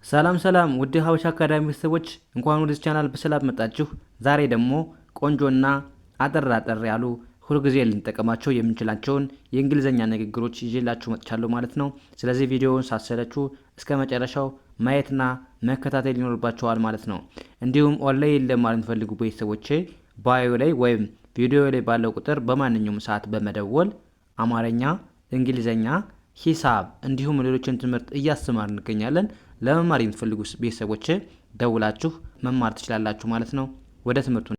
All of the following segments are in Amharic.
ሰላም ሰላም ውድ ሀበሻ አካዳሚ ቤተሰቦች እንኳን ወደዚህ ቻናል በሰላም መጣችሁ። ዛሬ ደግሞ ቆንጆና አጠር አጠር ያሉ ሁልጊዜ ልንጠቀማቸው የምንችላቸውን የእንግሊዘኛ ንግግሮች ይዤላችሁ መጥቻለሁ ማለት ነው። ስለዚህ ቪዲዮውን ሳትሰለቹ እስከ መጨረሻው ማየትና መከታተል ይኖርባችኋል ማለት ነው። እንዲሁም ኦንላይን ለማለት የምትፈልጉ ቤተሰቦቼ ባዮ ላይ ወይም ቪዲዮ ላይ ባለው ቁጥር በማንኛውም ሰዓት በመደወል አማርኛ፣ እንግሊዘኛ፣ ሂሳብ እንዲሁም ሌሎችን ትምህርት እያስተማር እንገኛለን። ለመማር የምትፈልጉ ቤተሰቦች ደውላችሁ መማር ትችላላችሁ ማለት ነው። ወደ ትምህርቱ።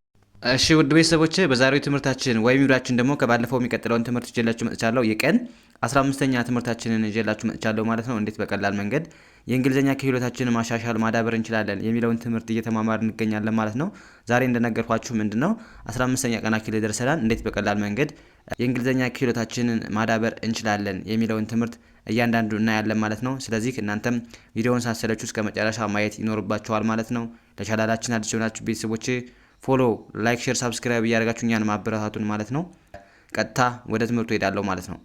እሺ ውድ ቤተሰቦች በዛሬው ትምህርታችን ወይም ቪዲዮአችን ደግሞ ከባለፈው የሚቀጥለውን ትምህርት ይዤላችሁ መጥቻለሁ። የቀን 15ኛ ትምህርታችንን ይዤላችሁ መጥቻለሁ ማለት ነው። እንዴት በቀላል መንገድ የእንግሊዘኛ ክህሎታችንን ማሻሻል ማዳበር እንችላለን የሚለውን ትምህርት እየተማማር እንገኛለን ማለት ነው። ዛሬ እንደነገርኳችሁ ምንድነው 15ኛ ቀናችን ላይ ደርሰናል። እንዴት በቀላል መንገድ የእንግሊዘኛ ክህሎታችንን ማዳበር እንችላለን የሚለውን ትምህርት እያንዳንዱ እናያለን ማለት ነው። ስለዚህ እናንተም ቪዲዮውን ሳትሰለቹ እስከ መጨረሻ ማየት ይኖርባችኋል ማለት ነው። ለቻናላችን አዲስ የሆናችሁ ቤተሰቦች ፎሎ፣ ላይክ፣ ሼር፣ ሳብስክራይብ እያደረጋችሁ እኛን ማበረታቱን ማለት ነው። ቀጥታ ወደ ትምህርቱ ሄዳለሁ ማለት ነው።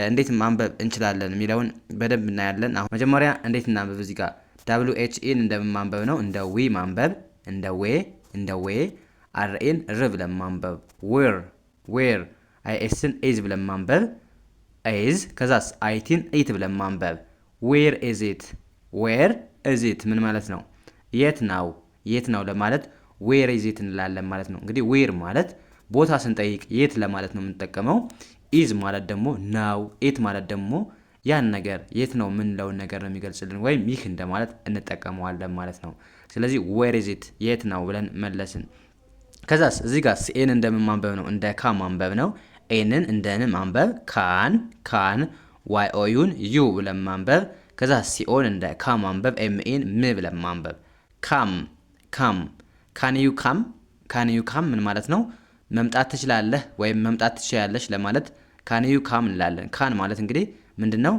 እንዴት ማንበብ እንችላለን የሚለውን በደንብ እናያለን። አሁን መጀመሪያ እንዴት እናንበብ እዚህ ጋር WHN እንደማንበብ ነው። እንደ ዊ ማንበብ፣ እንደ ዌ አርኤን ር ብለን ማንበብ፣ ዌር አይኤስን ኤዝ ብለን ማንበብ ኤዝ ከዛስ አይቲን ኢት ብለን ማንበብ ዌር ኢዝ ኢት ምን ማለት ነው? የት ነው ለማለት ዌር ኢዝ ኢት እንላለን ማለት ነው። እንግዲህ ዌር ማለት ቦታ ስንጠይቅ የት ለማለት ነው የምንጠቀመው። ኢዝ ማለት ደግሞ ናው፣ ኢት ማለት ደግሞ ያን ነገር የት ነው የምንለውን ነገር ነው የሚገልጽልን፣ ወይም ይህ እንደማለት እንጠቀመዋለን ማለት ነው። ስለዚህ ዌር ኢዝ ኢት የት ነው ብለን መለስን። ከዛስ እዚህ ጋር ሲኤን እንደምን ማንበብ ነው? እንደ ካ ማንበብ ነው። ኤንን እንደን ማንበብ ካን ዋይ ኦዩን ዩ ብለን ማንበብ። ከዛ ሲኦን እንደ ካ ማንበብ ኤምኤን ም ብለን ማንበብ ካም ካን ዩ ካም ምን ማለት ነው? መምጣት ትችላለህ ወይም መምጣት ትችያለሽ ለማለት ካን ዩ ካም እንላለን። ካን ማለት እንግዲህ ምንድነው?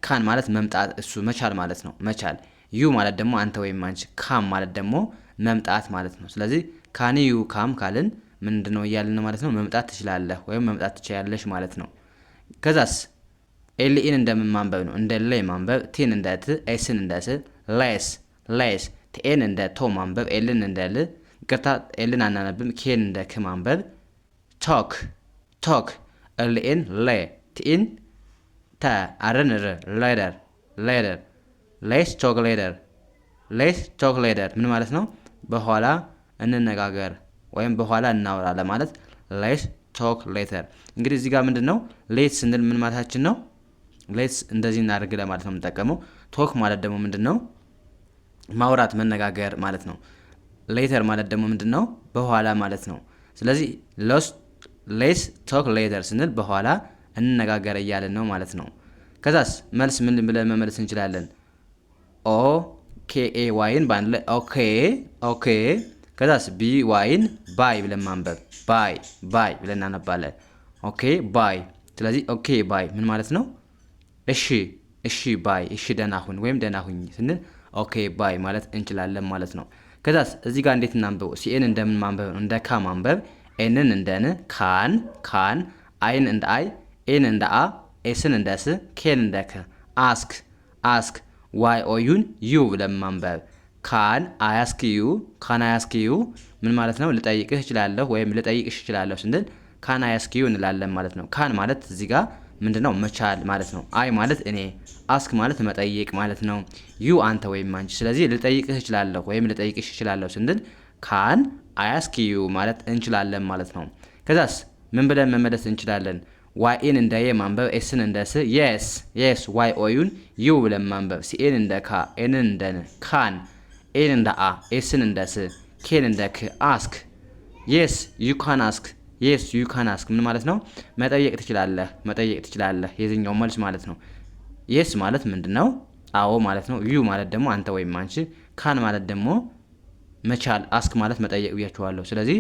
ካን ማለት መምጣት፣ እሱ መቻል ማለት ነው። መቻል። ዩ ማለት ደግሞ አንተ ወይም አንቺ፣ ካም ማለት ደግሞ መምጣት ማለት ነው። ስለዚህ ካን ዩ ካም ካልን ምንድነው እያልን ማለት ነው? መምጣት ትችላለህ ወይም መምጣት ትችያለሽ ማለት ነው። ከዛስ ኤልኢን እንደምን ማንበብ ነው? እንደ ላይ ማንበብ፣ ቲን እንደ ት፣ ኤስን እንደ ስ፣ ሌስ ቲኤን እንደ ቶ ማንበብ፣ ኤልን እንደ ል፣ ይቅርታ ኤልን አናነብም፣ ኬን እንደ ክ ማንበብ፣ ቶክ ኤልኢን ለ፣ ቲኢን ተ፣ አርን ር፣ ሌደር ሌስ ቶክ ሌደር ምን ማለት ነው? በኋላ እንነጋገር ወይም በኋላ እናወራ ለማለት ሌትስ ቶክ ሌተር። እንግዲህ እዚህ ጋር ምንድነው ሌት ስንል ምን ማለታችን ነው? ሌትስ እንደዚህ እናድርግ ለማለት ነው የምንጠቀመው። ቶክ ማለት ደግሞ ምንድነው? ማውራት መነጋገር ማለት ነው። ሌተር ማለት ደግሞ ምንድነው? በኋላ ማለት ነው። ስለዚህ ሌትስ ቶክ ሌተር ስንል በኋላ እንነጋገር እያልን ነው ማለት ነው። ከዛስ መልስ ምን ብለን መመለስ እንችላለን? ኦ ኬ ኤ ዋይን ባንድ ላይ ኦኬ ከዛስ ቢ ዋይን ባይ ብለን ማንበብ ባይ ብለን እናነባለን። ኦኬ ባይ። ስለዚህ ኦኬ ባይ ምን ማለት ነው? እሺ ባይ፣ እሺ ደህና ሁን ወይም ደህና ሁኝ ስንል ኦኬ ባይ ማለት እንችላለን ማለት ነው። ከዛስ እዚህ ጋር እንዴት እናንበው? ሲኤን እንደምን ማንበብ ነው? እንደ ካ ማንበብ፣ ኤንን እንደ ን፣ ካን አይን እንደ አይ፣ ኤን እንደ አ፣ ኤስን እንደ ስ፣ ኬን እንደ ከ፣ አስክ ዋይ ኦዩን ዩ ብለን ማንበብ ካን አያስክ ዩ ምን ማለት ነው? ልጠይቅህ እችላለሁ ወይም ልጠይቅሽ እችላለሁ ስንል ካን አያስክ ዩ እንላለን ማለት ነው። ካን ማለት እዚህ ጋር ምንድነው? መቻል ማለት ነው። አይ ማለት እኔ፣ አስክ ማለት መጠየቅ ማለት ነው። ዩ አንተ ወይም አንቺ። ስለዚህ ልጠይቅህ እችላለሁ ወይም ልጠይቅሽ እችላለሁ ስንል ካን አያስክ ዩ ማለት እንችላለን ማለት ነው። ከዛስ ምን ብለን መመለስ እንችላለን? ዋይን እንደ የ ማንበብ፣ ኤስን እንደ ስ፣ የስ ዋይ ኦዩን ዩ ብለን ማንበብ፣ ሲኤን እንደ ካ፣ ኤንን እንደ ን፣ ካን ኤን እንደ አ፣ ኤስን እንደ ስ፣ ኬን እንደ ክ፣ አስክ የስ ዩ ካን አስክ ምን ማለት ነው? መጠየቅ ትችላለህ የዚህኛው መልስ ማለት ነው። የስ ማለት ምንድነው? አዎ ማለት ነው። ዩ ማለት ደግሞ አንተ ወይም አንቺ፣ ካን ማለት ደግሞ መቻል፣ አስክ ማለት መጠየቅ ብያችኋለሁ። ስለዚህ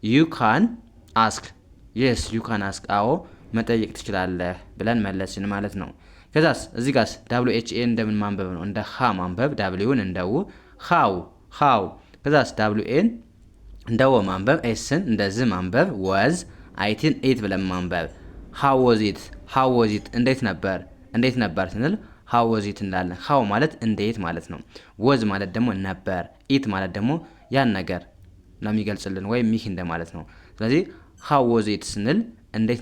ዩ ካን አስክ፣ የስ ዩ ካን አስክ፣ አዎ መጠየቅ ትችላለህ ብለን መለስን ማለት ነው። ከዛስ እዚህ ጋርስ WHN እንደምን ማንበብ ነው? እንደ ሀ ማንበብ፣ ዳብሊውን እንደ ው፣ ሃው ከዛስ WN እንደ ወ ማንበብ፣ ኤስን እንደ ዝ ማንበብ፣ ወዝ አይቲን ኢት ብለን ማንበብ፣ ሃው ወዝ ኢት እንዴት ነበር ስንል ሃው ወዝ ኢት እንላለን። ሃው ማለት እንዴት ማለት ነው። ወዝ ማለት ደግሞ ነበር። ኢት ማለት ደግሞ ያን ነገር ነው የሚገልጽልን ወይም ይህ እንደማለት ነው። ስለዚህ ሃው ወዝ ኢት ስንል እንዴት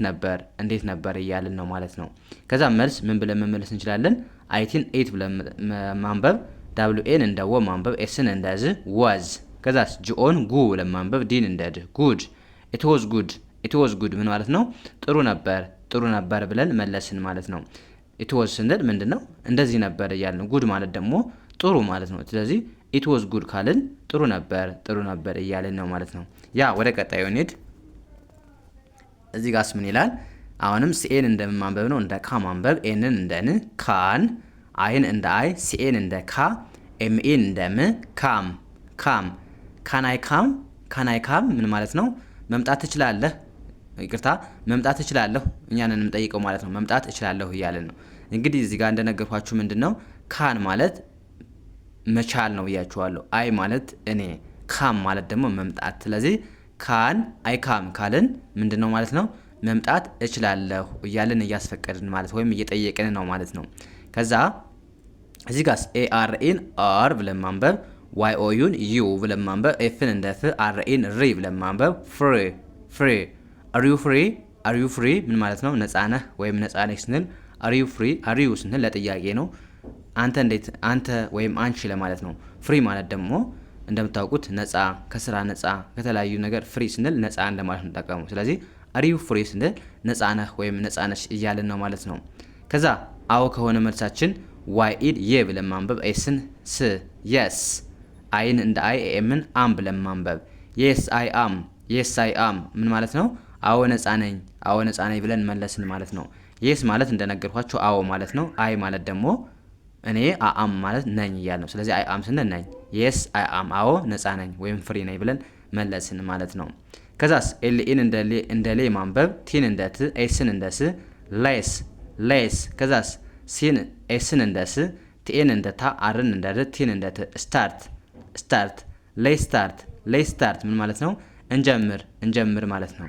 ነበር እያልን ነው ማለት ነው። ከዛ መልስ ምን ብለን መመለስ እንችላለን? አይቲን ኤት ብለን ማንበብ፣ ዳብሊው ኤን እንደ ወ ማንበብ፣ ኤስን እንደ ዝ ዋዝ። ከዛስ ጂኦን ጉ ብለን ማንበብ፣ ዲን እንደ ድ ጉድ። ኢት ዋዝ ጉድ ምን ማለት ነው? ጥሩ ነበር ብለን መለስን ማለት ነው። ኢት ዋዝ ስንል ምንድነው? እንደዚህ ነበር እያልን፣ ጉድ ማለት ደግሞ ጥሩ ማለት ነው። ስለዚህ ኢት ዋዝ ጉድ ካልን ጥሩ ነበር እያልን ነው ማለት ነው። ያ ወደ ቀጣዩ እንሂድ። እዚህ ጋርስ ምን ይላል? አሁንም ሲኤን እንደማንበብ ነው፣ እንደ ካ ማንበብ፣ ኤንን እንደ ን ካን፣ አይን እንደ አይ፣ ሲኤን እንደ ካ፣ ኤምኤን እንደ ም ካም። ካናይ ካም ምን ማለት ነው? መምጣት ትችላለህ፣ ይቅርታ መምጣት እችላለሁ እኛንን የምንጠይቀው ማለት ነው። መምጣት እችላለሁ እያለን ነው። እንግዲህ እዚህ ጋር እንደነገርኳችሁ ምንድነው ካን ማለት መቻል ነው ብያችኋለሁ። አይ ማለት እኔ፣ ካም ማለት ደግሞ መምጣት። ስለዚህ ካን አይ ካም ካልን ምንድነው ማለት ነው? መምጣት እችላለሁ እያልን እያስፈቀድን ማለት ወይም እየጠየቅን ነው ማለት ነው። ከዛ እዚህ ጋር ኤአርኤን አር ብለን ማንበብ፣ ዋይ ኦ ዩን ዩ ብለን ማንበብ፣ ኤፍን እንደ ፍ፣ አርኤን ሪ ብለን ማንበብ፣ ፍሪ አር ዩ ፍሪ ምን ማለት ነው? ነፃ ነህ ወይም ነፃ ነሽ ስንል፣ አር ዩ ፍሪ አር ዩ ስንል ለጥያቄ ነው። አንተ ወይም አንቺ ለማለት ነው። ፍሪ ማለት ደግሞ እንደምታውቁት ነፃ፣ ከስራ ነፃ፣ ከተለያዩ ነገር ፍሪ ስንል ነፃ እንደማለት እንጠቀሙ። ስለዚህ አር ዩ ፍሪ ስንል ነፃ ነህ ወይም ነፃ ነሽ እያልን ነው ማለት ነው። ከዛ አዎ ከሆነ መልሳችን ዋይ ኢድ የ ብለን ማንበብ፣ ኤስን ስ የስ፣ አይን እንደ አይ፣ ኤምን አም ብለን ማንበብ፣ የስ አይ አም ምን ማለት ነው? አዎ ነፃ ነኝ ብለን መለስን ማለት ነው። የስ ማለት እንደነገርኳቸው አዎ ማለት ነው። አይ ማለት ደግሞ እኔ አም ማለት ነኝ እያል ነው። ስለዚህ አይ አም ስንል ነኝ፣ የስ አይ አም አዎ ነፃ ነኝ ወይም ፍሪ ነኝ ብለን መለስን ማለት ነው። ከዛስ ኤልኢን እንደ ሌ ማንበብ፣ ቲን እንደ ት፣ ኤስን እንደ ስ ሌስ። ከዛስ ሲን ኤስን እንደ ስ፣ ቲኤን እንደ ታ፣ አርን እንደ ር፣ ቲን እንደ ት ስታርት ሌይ ስታርት ምን ማለት ነው? እንጀምር ማለት ነው።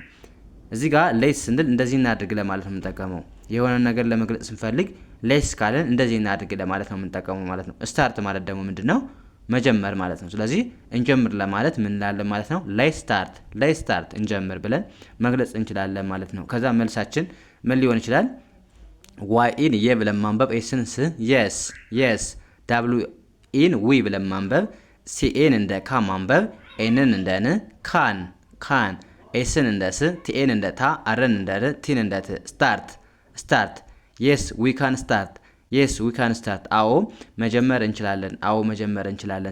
እዚህ ጋር ሌስ ስንል እንደዚህ እናድርግ ለማለት ነው የምንጠቀመው። የሆነ ነገር ለመግለጽ ስንፈልግ ሌስ ካለን እንደዚህ እናድርግ ለማለት ነው የምንጠቀመው ማለት ነው። ስታርት ማለት ደግሞ ምንድነው? መጀመር ማለት ነው። ስለዚህ እንጀምር ለማለት ምን እንላለን ማለት ነው? ሌይ ስታርት እንጀምር ብለን መግለጽ እንችላለን ማለት ነው። ከዛ መልሳችን ምን ሊሆን ይችላል? ዋይ ኢን የ ብለን ማንበብ፣ ኤስን ስ የስ፣ ዳብሊው ኢን ዊ ብለን ማንበብ፣ ሲኤን እንደ ካ ማንበብ፣ ኤንን እንደ ን ካን፣ ኤስን እንደ ስ፣ ቲኤን እንደ ታ፣ አርን እንደ ር፣ ቲን እንደ ት ስታርት የስ ዊ ካን ስታርት አዎ መጀመር እንችላለን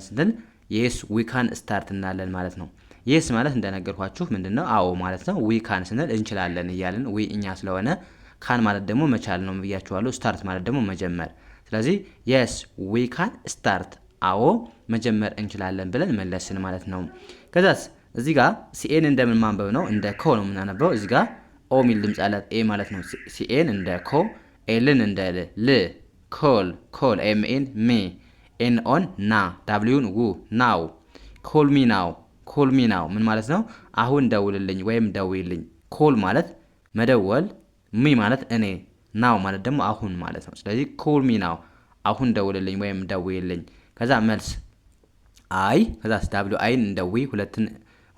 ስንል የስ ዊ ካን ስታርት እናለን ማለት ነው። የስ ማለት እንደነገርኳችሁ ምንድነው? አዎ ማለት ነው። ዊ ካን ስንል እንችላለን እያልን፣ ዊ እኛ ስለሆነ፣ ካን ማለት ደግሞ መቻል ነው ብያችኋለሁ። ስታርት ማለት ደግሞ መጀመር። ስለዚህ የስ ዊ ካን ስታርት አዎ መጀመር እንችላለን ብለን መለስን ማለት ነው። ከዛስ እዚህ ጋር ሲኤን እንደምን ማንበብ ነው? እንደ ኮ ነው የምናነበው። እዚህ ጋር ኦ ሚል ድምፅ አላት ኤ ማለት ነው። ሲኤን እንደ ኮ፣ ኤልን እንደ ል ኮል፣ ኤምኤን ሜ፣ ኤን ኦን ና፣ ዳብሊውን ው ናው፣ ኮል ሚ ናው ምን ማለት ነው? አሁን ደውልልኝ ወይም ደውይልኝ። ኮል ማለት መደወል፣ ሚ ማለት እኔ፣ ናው ማለት ደግሞ አሁን ማለት ነው። ስለዚህ ኮል ሚ ናው አሁን ደውልልኝ ወይም ደውይልኝ። ከዛ መልስ አይ፣ ከዛ ዳብሊው አይን እንደ ዊ፣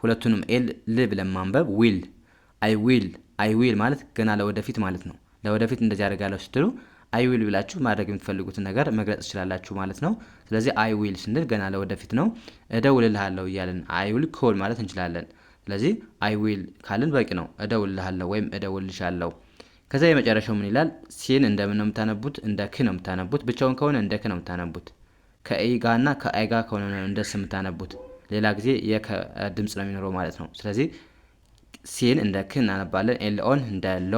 ሁለቱንም ኤል ል ብለን ማንበብ፣ አይ ዊል ማለት ገና ለወደፊት ማለት ነው። ለወደፊት እንደዚህ ያደርጋለሁ ስትሉ አይ ዊል ብላችሁ ማድረግ የምትፈልጉትን ነገር መግለጽ ትችላላችሁ ማለት ነው። ስለዚህ አይ ዊል ስንል ገና ለወደፊት ነው። እደውልልሃለሁ እያልን አይ ዊል ኮል ማለት እንችላለን። ስለዚህ አይ ዊል ካልን በቂ ነው። እደውልልሃለሁ ወይም እደውልልሻለሁ። ከዛ የመጨረሻው ምን ይላል? ሲን እንደምን ነው የምታነቡት? እንደ ክ ነው የምታነቡት። ብቻውን ከሆነ እንደ ክ ነው የምታነቡት። ከኤ ጋር እና ከአይ ጋር ከሆነ እንደ ስ የምታነቡት። ሌላ ጊዜ የድምፅ ነው የሚኖረው ማለት ነው። ስለዚህ ሲን እንደ ክ እናነባለን። ኤል ኦን እንደ ሎ፣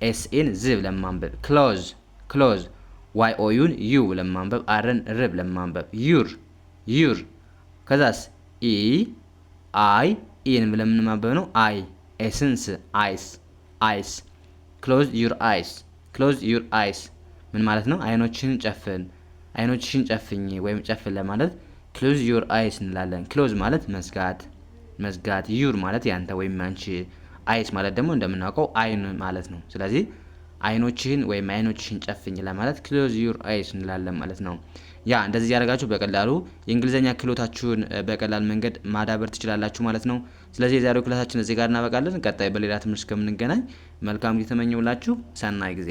ኤስኤን ዝ ብለን ማንበብ፣ ክሎዝ፣ ዋይ ኦ ዩን ዩ ብለን ማንበብ፣ አርን ር ብለን ማንበብ፣ ዩር። ከዛስ አይ ኢን ብለን የምንማንበብ ነው። አይ ኤስን ስ አይስ፣ ክሎዝ ዩር አይስ ምን ማለት ነው? አይኖችሽን ጨፍኝ ወይም ጨፍን ለማለት ክሎዝ ዩር አይስ እንላለን። ክሎዝ ማለት መዝጋት፣ ዩር ማለት ያንተ ወይም አንቺ፣ አይስ ማለት ደግሞ እንደምናውቀው አይን ማለት ነው። ስለዚህ አይኖችህን ወይም አይኖችሽን ጨፍኝ ለማለት ክሎዝ ዩር አይስ እንላለን ማለት ነው። ያ እንደዚህ ያደርጋችሁ በቀላሉ የእንግሊዘኛ ክህሎታችሁን በቀላል መንገድ ማዳበር ትችላላችሁ ማለት ነው። ስለዚህ የዛሬው ክላሳችን እዚህ ጋር እናበቃለን። ቀጣይ በሌላ ትምህርት እስከምንገናኝ መልካም ጊዜ ተመኘውላችሁ። ሰናይ ጊዜ